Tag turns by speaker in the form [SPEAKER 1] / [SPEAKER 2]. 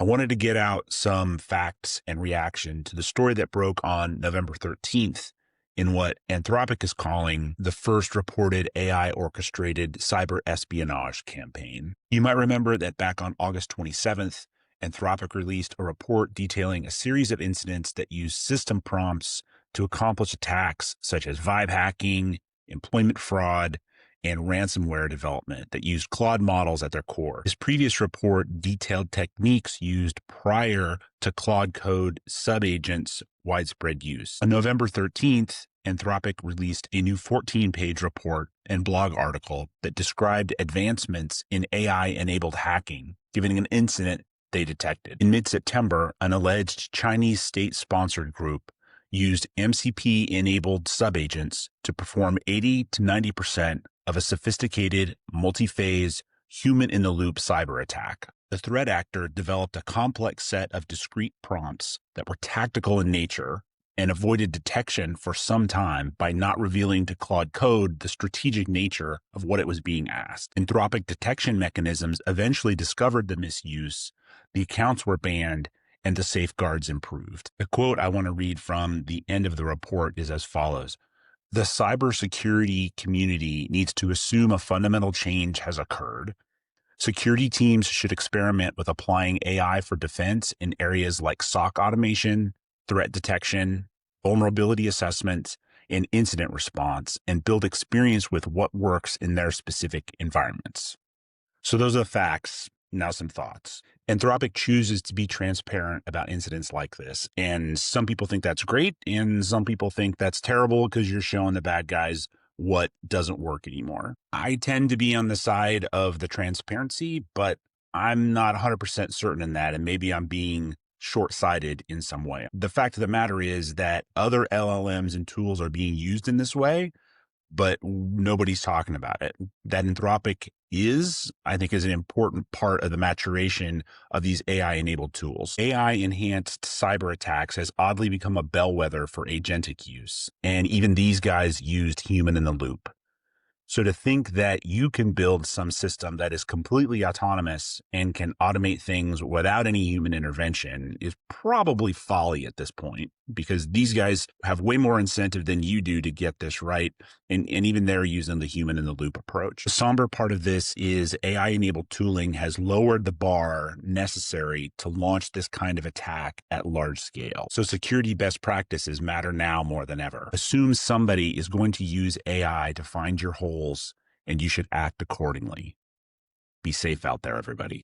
[SPEAKER 1] I wanted to get out some facts and reaction to the story that broke on November 13th in what Anthropic is calling the first reported AI-orchestrated cyber espionage campaign. You might remember that back on August 27th, Anthropic released a report detailing a series of incidents that used system prompts to accomplish attacks such as vibe hacking, employment fraud, and ransomware development that used Claude models at their core. His previous report detailed techniques used prior to Claude Code subagents' widespread use. On November 13th, Anthropic released a new 14-page report and blog article that described advancements in AI-enabled hacking, given an incident they detected. In mid-September, an alleged Chinese state-sponsored group used MCP-enabled subagents to perform 80 to 90% of a sophisticated, multi-phase, human-in-the-loop cyber attack. The threat actor developed a complex set of discrete prompts that were tactical in nature and avoided detection for some time by not revealing to Claude Code the strategic nature of what it was being asked. Anthropic detection mechanisms eventually discovered the misuse, the accounts were banned, and the safeguards improved. The quote I want to read from the end of the report is as follows. The cybersecurity community needs to assume a fundamental change has occurred. Security teams should experiment with applying AI for defense in areas like SOC automation, threat detection, vulnerability assessment, and incident response, and build experience with what works in their specific environments. So those are the facts. Now some thoughts. Anthropic chooses to be transparent about incidents like this. And some people think that's great. And some people think that's terrible because you're showing the bad guys what doesn't work anymore. I tend to be on the side of the transparency, but I'm not 100% certain in that. And maybe I'm being short-sighted in some way. The fact of the matter is that other LLMs and tools are being used in this way, but nobody's talking about it. That Anthropic I think, is an important part of the maturation of these AI-enabled tools. AI-enhanced cyber attacks has oddly become a bellwether for agentic use, and even these guys used human in the loop. So to think that you can build some system that is completely autonomous and can automate things without any human intervention is probably folly at this point, because these guys have way more incentive than you do to get this right. And even they're using the human in the loop approach. The somber part of this is AI-enabled tooling has lowered the bar necessary to launch this kind of attack at large scale. So security best practices matter now more than ever. Assume somebody is going to use AI to find your holes, and you should act accordingly. Be safe out there, everybody.